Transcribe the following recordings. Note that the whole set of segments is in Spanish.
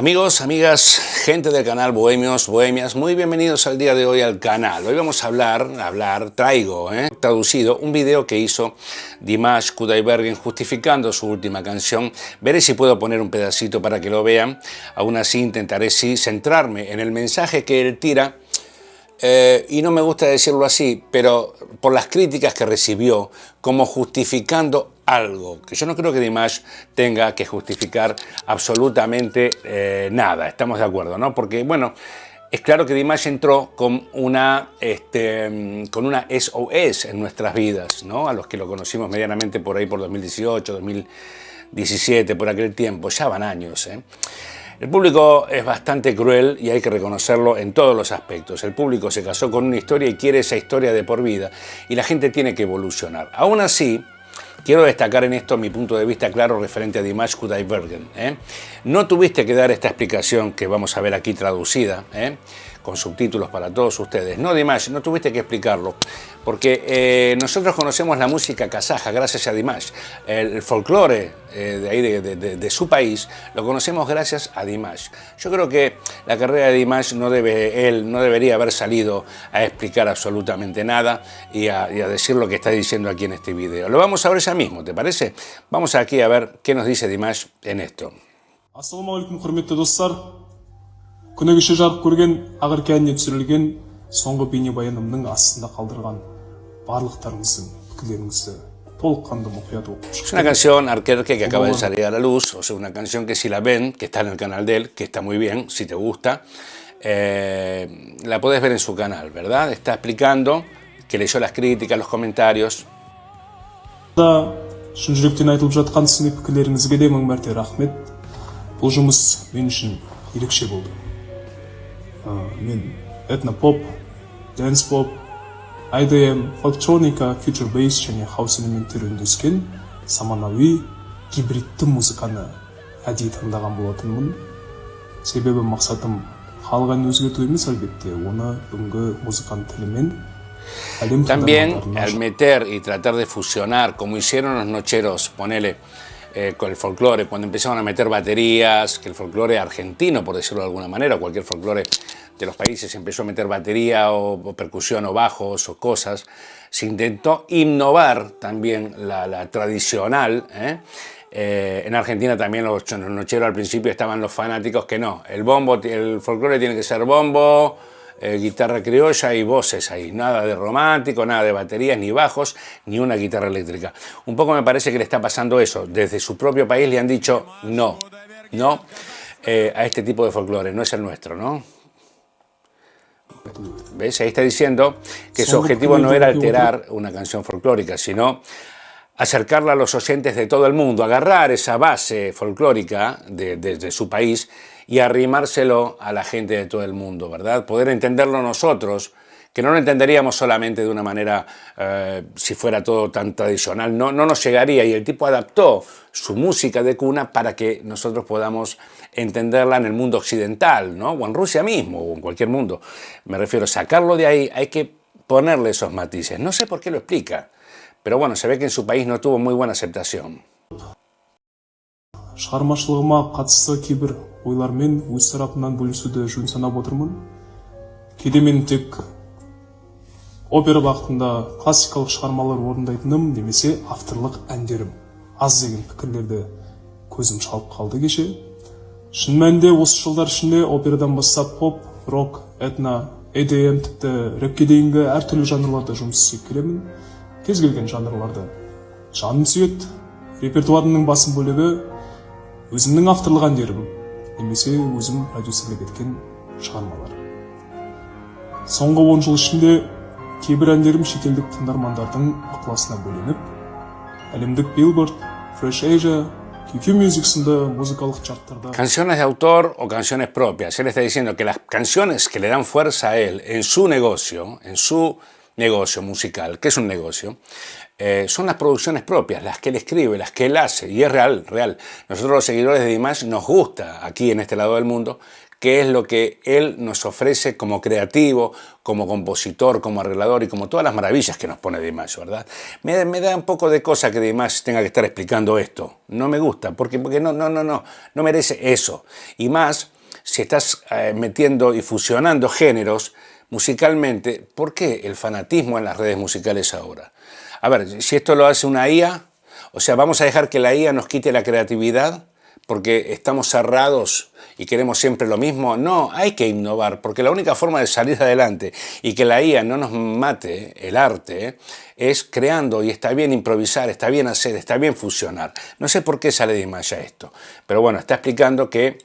Amigos, amigas, gente del canal Bohemios, Bohemias, muy bienvenidos al día de hoy al canal. Hoy vamos a traigo traducido un video que hizo Dimash Kudaibergen justificando su última canción. Veré si puedo poner un pedacito para que lo vean. Aún así intentaré centrarme en el mensaje que él tira. Y no me gusta decirlo así, pero por las críticas que recibió, como justificando algo, que yo no creo que Dimash tenga que justificar absolutamente nada, estamos de acuerdo, ¿no? Porque, bueno, es claro que Dimash entró con una SOS en nuestras vidas, ¿no? A los que lo conocimos medianamente por ahí por 2018, 2017, por aquel tiempo, ya van años, ¿eh? El público es bastante cruel y hay que reconocerlo en todos los aspectos. El público se casó con una historia y quiere esa historia de por vida y la gente tiene que evolucionar. Aún así, quiero destacar en esto mi punto de vista claro referente a Dimash Kudaibergen. No tuviste que dar esta explicación que vamos a ver aquí traducida, con subtítulos para todos ustedes. No, Dimash, no tuviste que explicarlo, porque nosotros conocemos la música kazaja gracias a Dimash. El folclore de ahí de su país lo conocemos gracias a Dimash. Yo creo que la carrera de Dimash él no debería haber salido a explicar absolutamente nada y a decir lo que está diciendo aquí en este video. Lo vamos a ver ya mismo, ¿te parece? Vamos aquí a ver qué nos dice Dimash en esto. Ассалаумағалейкум, құрметті достар. Күні кеше жарық көрген Ақерке әніне түсірілген соңғы бейнебаянымның астында қалдырған барлықтарыңыздың пікірлеріңізді толыққанды мұқият оқып Es una canción Ақерке que acaba de salir a la luz, o sea, una canción que si la ven, que está en el canal de él, que está muy bien, si te gusta, la podés ver en su canal, ¿verdad? Está explicando que leyó las críticas, los comentarios. шын жүректен айтылып жатқан сыни пікірлеріңізге де мың мәрте рахмет. Бұл жұмыс мен үшін ерекше болды. Мен этнопоп, дэнс-поп, IDM, фолктроника, фьючер бейс және хаус элементтері үндескен заманауи гибридті музыканы әдейі таңдаған болатынмын. Себебі мақсатым халық әнін өзгерту емес, әлбетте, оны бүгінгі музыканың тілімен También al meter y tratar de fusionar, como hicieron los nocheros, ponele con el folclore, cuando empezaron a meter baterías, que el folclore argentino, por decirlo de alguna manera, o cualquier folclore de los países empezó a meter batería o percusión o bajos o cosas, se intentó innovar también la tradicional. En Argentina también los nocheros al principio estaban los fanáticos que no, el folclore tiene que ser bombo, guitarra criolla y voces ahí, nada de romántico, nada de baterías, ni bajos, ni una guitarra eléctrica. Un poco me parece que le está pasando eso. Desde su propio país le han dicho no a este tipo de folclore, no es el nuestro, ¿no? ¿Ves? Ahí está diciendo que su objetivo no era alterar una canción folclórica, sino acercarla a los oyentes de todo el mundo, agarrar esa base folclórica de su país y arrimárselo a la gente de todo el mundo, ¿verdad? Poder entenderlo nosotros, que no lo entenderíamos solamente de una manera, si fuera todo tan tradicional, no nos llegaría, y el tipo adaptó su música de cuna para que nosotros podamos entenderla en el mundo occidental, ¿no? O en Rusia mismo, o en cualquier mundo. Me refiero a sacarlo de ahí, hay que ponerle esos matices. No sé por qué lo explica, pero bueno, se ve que en su país no tuvo muy buena aceptación. Шығармашылығыма қатысты кейбір ойлармен өз тарапымнан бөлісуді жөн санап отырмын. Кейде мен тек опера бағытында классикалық шығармалар орындайтыным немесе авторлық әндерім аз деген пікірлерді көзім шалып қалды кеше. Шын мәнінде осы жылдар ішінде операдан бастап поп, рок, этно, EDM, тіпті рэпке дейінгі әртүрлі жанрларда жұмыс істеп келемін. Кез келген жанрларды жаным сүйет. Репертуарымның басым бөлігі өзімнің авторлық әндерім немесе өзім продюсерлік еткен шығармалар. Соңғы 10 жыл ішінде кейбір әндерім шетелдік тыңдармандардың ықыласына бөленіп, әлемдік Billboard, Fresh Asia, QQ Music сынды музыкалық чарттарда. Canciones de autor o canciones propias. Él está diciendo que las canciones que le dan fuerza a él en su negocio musical, que es un negocio, son las producciones propias, las que él escribe, las que él hace, y es real. Nosotros los seguidores de Dimash nos gusta aquí en este lado del mundo qué es lo que él nos ofrece como creativo, como compositor, como arreglador y como todas las maravillas que nos pone Dimash, ¿verdad? Me da un poco de cosa que Dimash tenga que estar explicando esto. No me gusta, porque no merece eso. Y más si estás metiendo y fusionando géneros musicalmente, ¿por qué el fanatismo en las redes musicales ahora? A ver, si esto lo hace una IA, o sea, ¿vamos a dejar que la IA nos quite la creatividad porque estamos cerrados y queremos siempre lo mismo? No, hay que innovar, porque la única forma de salir adelante y que la IA no nos mate el arte es creando, y está bien improvisar, está bien hacer, está bien fusionar. No sé por qué sale de Maya esto, pero bueno, está explicando que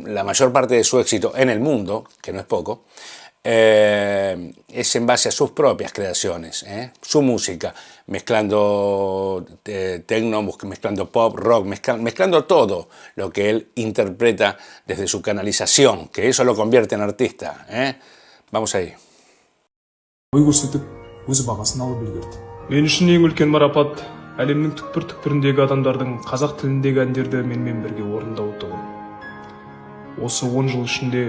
la mayor parte de su éxito en el mundo, que no es poco, es en base a sus propias creaciones, su música, mezclando techno, mezclando pop, rock, mezclando todo lo que él interpreta desde su canalización, que eso lo convierte en artista. Vamos ahí. ой көрсетіп өз бағасын алып үлгерді. Мен үшін ең үлкен марапат әлемнің түкпір-түкпіріндегі адамдардың қазақ тіліндегі әндерді менімен бірге орындауы тұғын. Осы 10 жыл ішінде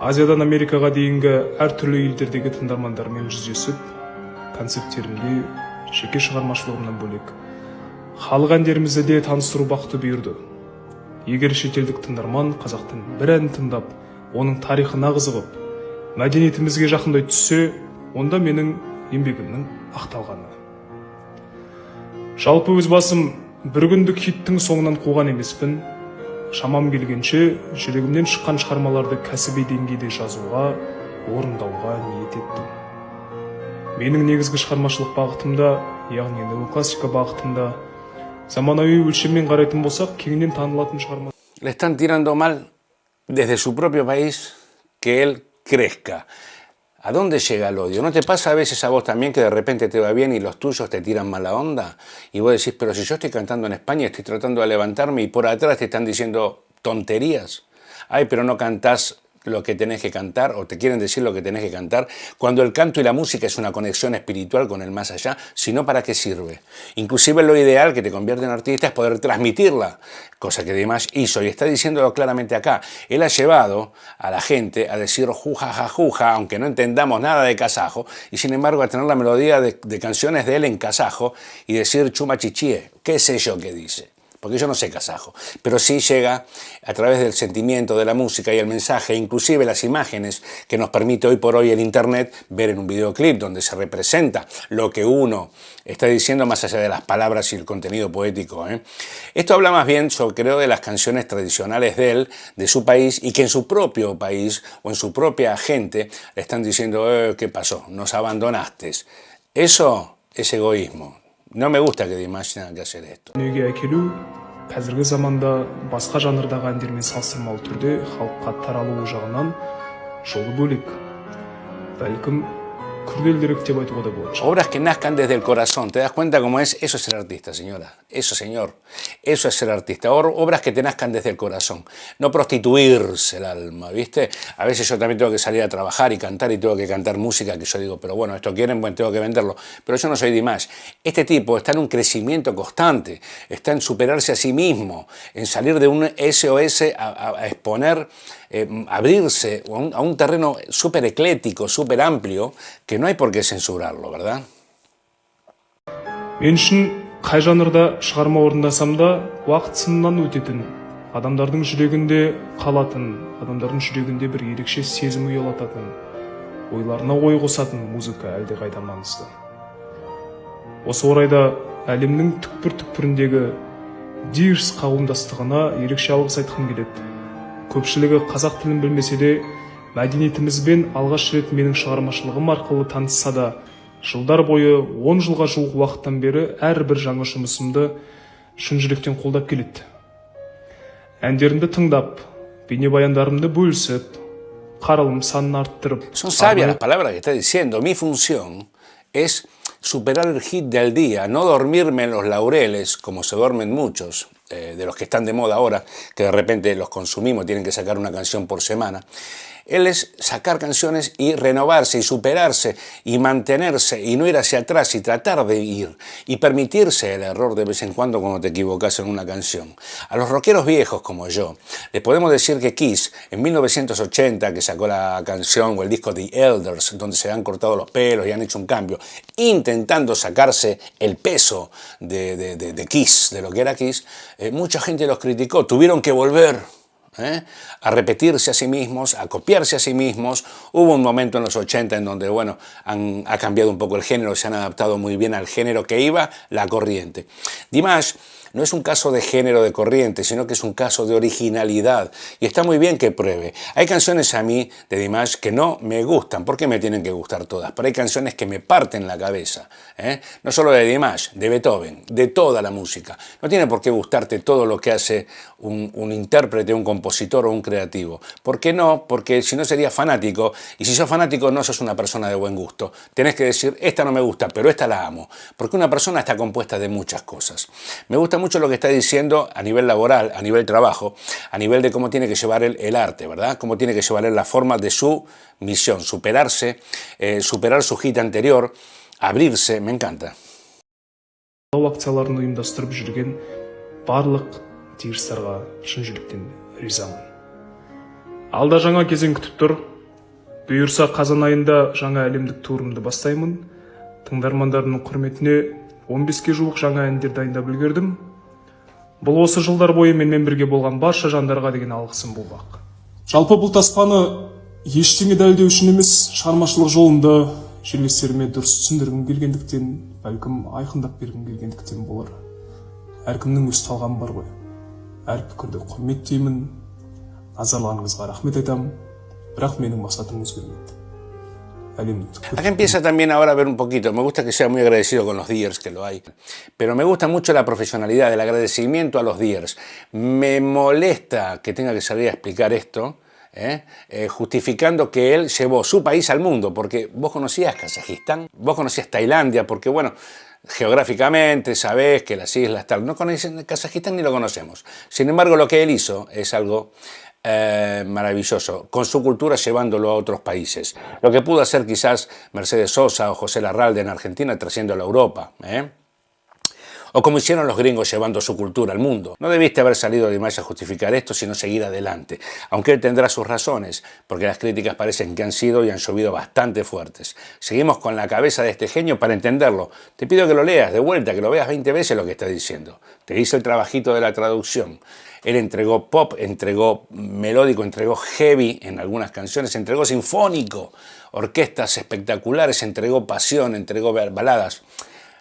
Азиядан Америкаға дейінгі әртүрлі елдердегі тыңдармандармен жүздесіп, концерттерімде жеке шығармашылығымнан бөлек халық әндерімізді де таныстыру бақыты бұйырды. Егер шетелдік тыңдарман қазақтың бір әнін тыңдап, оның тарихына қызығып, мәдениетімізге жақындай түссе, онда менің еңбегімнің ақталғаны. Жалпы өз басым бір күндік хиттің соңынан қуған емеспін. Шамам келгенше жүрегімнен шыққан шығармаларды кәсіби деңгейде жазуға, орындауға ниет еттім. Менің негізгі шығармашылық бағытымда, яғни неоклассика бағытында, заманауи өлшеммен қарайтын болсақ, кеңінен танылатын шығарма. Le están tirando mal desde su propio país que él crezca. ¿A dónde llega el odio? ¿No te pasa a veces a vos también que de repente te va bien y los tuyos te tiran mala onda? Y vos decís, pero si yo estoy cantando en España, estoy tratando de levantarme y por atrás te están diciendo tonterías. Ay, pero no cantás lo que tenés que cantar, o te quieren decir lo que tenés que cantar, cuando el canto y la música es una conexión espiritual con el más allá, si no, ¿para qué sirve? Inclusive lo ideal que te convierte en artista es poder transmitirla, cosa que Dimash hizo, y está diciéndolo claramente acá. Él ha llevado a la gente a decir juja, juja, aunque no entendamos nada de kazajo, y sin embargo a tener la melodía de canciones de él en kazajo y decir chuma chichie, qué sé yo qué dice. Porque yo no sé kazajo, pero sí llega a través del sentimiento de la música y el mensaje, inclusive las imágenes que nos permite hoy por hoy el internet ver en un videoclip donde se representa lo que uno está diciendo más allá de las palabras y el contenido poético. Esto habla más bien, yo creo, de las canciones tradicionales de él, de su país, y que en su propio país o en su propia gente le están diciendo ¿qué pasó? Nos abandonaste. Eso es egoísmo. No me gusta que Dimash tenga que hacer esto. Қазіргі заманда басқа жанрдағы әндермен салыстырмалы түрде халыққа таралуы жағынан жолы бөлек. Бәлкім күрделірек деп айтуға да болады. Obras que nazcan desde el corazón. ¿Te das cuenta cómo es? Eso es ser artista, señora. Eso, señor. Eso es ser artista. Obras que te nazcan desde el corazón. No prostituirse el alma, ¿viste? A veces yo también tengo que salir a trabajar y cantar y tengo que cantar música que yo digo, pero bueno, esto quieren, bueno, tengo que venderlo. Pero yo no soy Dimash. Este tipo está en un crecimiento constante. Está en superarse a sí mismo. En salir de un SOS a exponer, abrirse a un terreno súper eclético, súper amplio, que no hay por qué censurarlo, ¿verdad? Мен үшін қай жанрда шығарма орындасам да уақыт сынынан өтетін, адамдардың жүрегінде қалатын, адамдардың жүрегінде бір ерекше сезім ұялататын, ойларына ой қосатын музыка әлдеқайда маңызды. Осы орайда әлемнің түкпір-түкпіріндегі Дирс қауымдастығына ерекше алғыс айтқым келеді. Көпшілігі қазақ тілін білмесе де, мәдениетімізбен алғаш рет менің шығармашылығым арқылы танысса да, жылдар бойы 10 жылға жуық уақыттан бері әрбір жаңа жұмысымды шын жүректен қолдап келеді. Әндерімді тыңдап, бейнебаяндарымды бөлісіп, қаралым санын арттырып. Son sabias las palabras que está diciendo. Mi función es superar el hit del día, no dormirme en los laureles, como se duermen muchos de los que están de moda ahora, que de repente los consumimos, tienen que sacar una canción por semana. Él es sacar canciones y renovarse y superarse y mantenerse y no ir hacia atrás y tratar de ir y permitirse el error de vez en cuando te equivocas en una canción. A los rockeros viejos como yo, les podemos decir que Kiss en 1980, que sacó la canción o el disco The Elders, donde se han cortado los pelos y han hecho un cambio, intentando sacarse el peso de Kiss, de lo que era Kiss, mucha gente los criticó, tuvieron que volver. a repetirse a sí mismos, a copiarse a sí mismos. Hubo un momento en los 80 en donde, bueno, ha cambiado un poco el género, se han adaptado muy bien al género que iba la corriente. Dimash no es un caso de género de corriente, sino que es un caso de originalidad. Y está muy bien que pruebe. Hay canciones a mí de Dimash que no me gustan. ¿Por qué me tienen que gustar todas? Pero hay canciones que me parten la cabeza. No solo de Dimash, de Beethoven, de toda la música. No tiene por qué gustarte todo lo que hace un intérprete, un compositor o un creativo. ¿Por qué no? Porque si no serías fanático. Y si sos fanático no sos una persona de buen gusto. Tenés que decir, esta no me gusta, pero esta la amo. Porque una persona está compuesta de muchas cosas. Me gusta mucho lo que está diciendo a nivel laboral, a nivel trabajo, a nivel de cómo tiene que llevar el arte, ¿verdad? Cómo tiene que llevar la forma de su misión, superarse, superar su hit anterior, abrirse, me encanta. Акцияларын ұйымдастырып жүрген барлық Tears'тарға шын жүректен ризамын. Алда жаңа кезең күтіп тұр. Бұйырса қазан айында жаңа әлемдік турымды бастаймын. Тыңдармандардың құрметіне 15-ке жуық жаңа әндер дайындап үлгердім. Бұл осы жылдар бойы менімен бірге болған барша жандарға деген алғысым болмақ. Жалпы бұл таспаны ештеңе дәлелдеу үшін емес, шығармашылық жолында жерлестеріме дұрыс түсіндіргім келгендіктен, бәлкім айқындап бергім келгендіктен болар. Әркімнің өз талғамы бар ғой. Әр пікірді құрметтеймін, назарларыңызға рахмет айтамын, бірақ менің мақсатым өзгермейді. Acá empieza también ahora a ver un poquito, me gusta que sea muy agradecido con los Dears, que lo hay, pero me gusta mucho la profesionalidad, el agradecimiento a los Dears. Me molesta que tenga que salir a explicar esto, justificando que él llevó su país al mundo, porque vos conocías Kazajistán, vos conocías Tailandia, porque bueno, geográficamente sabés que las islas tal, no conocen Kazajistán ni lo conocemos. Sin embargo, lo que él hizo es algo maravilloso, con su cultura llevándolo a otros países. Lo que pudo hacer quizás Mercedes Sosa o José Larralde en Argentina trayéndolo a Europa, o como hicieron los gringos llevando su cultura al mundo. No debiste haber salido de Dimash a justificar esto, sino seguir adelante, aunque él tendrá sus razones, porque las críticas parecen que han sido y han llovido bastante fuertes. Seguimos con la cabeza de este genio para entenderlo. Te pido que lo leas de vuelta, que lo veas 20 veces lo que está diciendo. Te hice el trabajito de la traducción. Él entregó pop, entregó melódico, entregó heavy en algunas canciones, entregó sinfónico, orquestas espectaculares, entregó pasión, entregó baladas.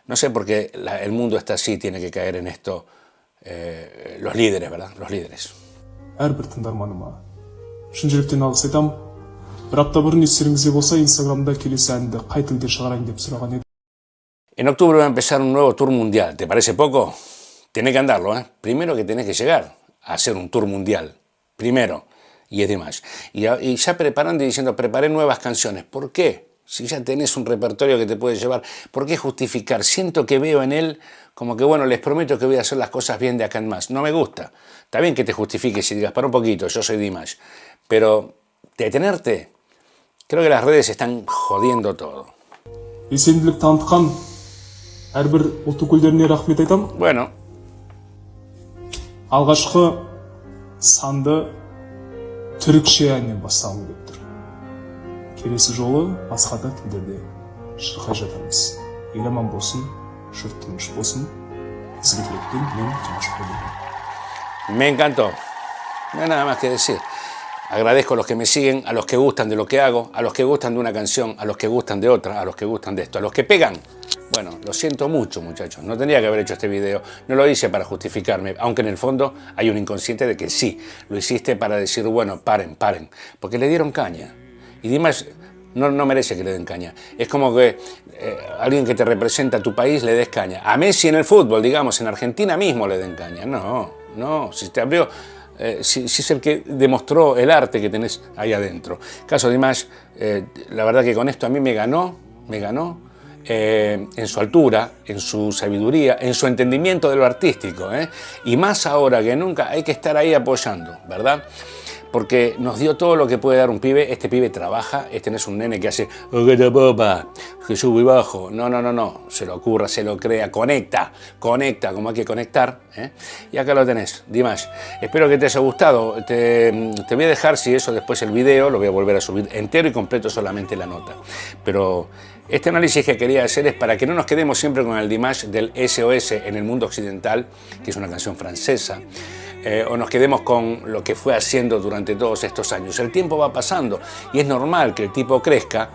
No sé por qué el mundo está así, tiene que caer en esto los líderes, ¿verdad? Los líderes. Әрбір тыңдарманыма шын жүректен алғыс айтамын. Бір апта бұрын естеріңізде болса, Инстаграмда келесі әнді қай тілде шығарайын деп сұраған едім. En octubre va a empezar un nuevo tour mundial. ¿Te parece poco? Tenés que andarlo, ¿eh? Primero que tenés que llegar a hacer un tour mundial. Primero. Y es Dimash. Y ya preparando y diciendo, preparé nuevas canciones. ¿Por qué? Si ya tenés un repertorio que te puede llevar, ¿por qué justificar? Siento que veo en él como que, bueno, les prometo que voy a hacer las cosas bien de acá en más. No me gusta. Está bien que te justifiques y digas, para un poquito, yo soy Dimash. Pero detenerte, creo que las redes están jodiendo todo. Белсенділік танытқан әрбір ұлт өкілдеріне рахмет айтамын. Bueno. Алғашқы санды түрікше әннен бастағым келіп тұр. Келесі жолы басқа да тілдерде шырқай жатармыз. Ел аман болсын, жұрт тыныш болсын. Ізгі тілекпен мен Димаш Құдайберген. Me encantó. No hay nada más que decir. Agradezco a los que me siguen, a los que gustan de lo que hago, a los que gustan de una canción, a los que gustan de otra, a los que gustan de esto, a los que pegan. Bueno, lo siento mucho, muchachos. No tendría que haber hecho este video. No lo hice para justificarme, aunque en el fondo hay un inconsciente de que sí. Lo hiciste para decir, bueno, paren, paren. Porque le dieron caña. Y Dimash no merece que le den caña. Es como que alguien que te representa a tu país le des caña. A Messi en el fútbol, digamos, en Argentina mismo le den caña. No, si te abrió... si es el que demostró el arte que tenés ahí adentro. Caso de Dimash, la verdad que con esto a mí me ganó en su altura, en su sabiduría, en su entendimiento de lo artístico, y más ahora que nunca hay que estar ahí apoyando, ¿verdad? Porque nos dio todo lo que puede dar un pibe. Este pibe trabaja, este no es un nene que hace que sube y bajo, no, se lo ocurra, se lo crea, conecta como hay que conectar, y acá lo tenés, Dimash. Espero que te haya gustado. Te voy a dejar, si eso, después el video, lo voy a volver a subir entero y completo, solamente la nota. Pero este análisis que quería hacer es para que no nos quedemos siempre con el Dimash del SOS en el mundo occidental, que es una canción francesa, o nos quedemos con lo que fue haciendo durante todos estos años. El tiempo va pasando y es normal que el tipo crezca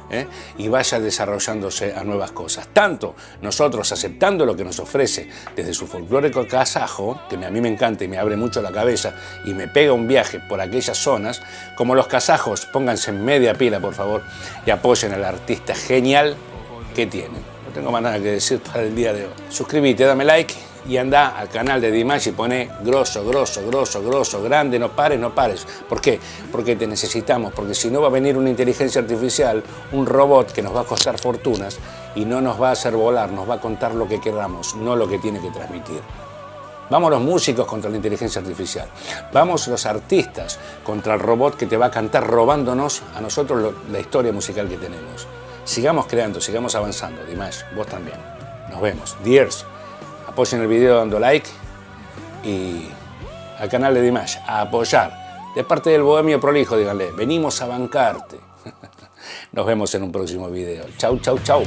y vaya desarrollándose a nuevas cosas. Tanto nosotros aceptando lo que nos ofrece desde su folclórico kazajo, que a mí me encanta y me abre mucho la cabeza y me pega un viaje por aquellas zonas, como los kazajos, pónganse en media pila por favor y apoyen al artista genial que tienen. No tengo más nada que decir para el día de hoy. Suscríbete, dame like y anda al canal de Dimash y pone grosso, grosso, grosso, grosso, grande, no pares, no pares. ¿Por qué? Porque te necesitamos, porque si no va a venir una inteligencia artificial, un robot que nos va a costar fortunas y no nos va a hacer volar, nos va a contar lo que queramos, no lo que tiene que transmitir. Vamos los músicos contra la inteligencia artificial. Vamos los artistas contra el robot que te va a cantar robándonos a nosotros la historia musical que tenemos. Sigamos creando, sigamos avanzando. Dimash, vos también. Nos vemos. Dears. Apoyen el video dando like y al canal de Dimash a apoyar. De parte del Bohemio Prolijo, díganle, venimos a bancarte. Nos vemos en un próximo video. Chau, chau, chau.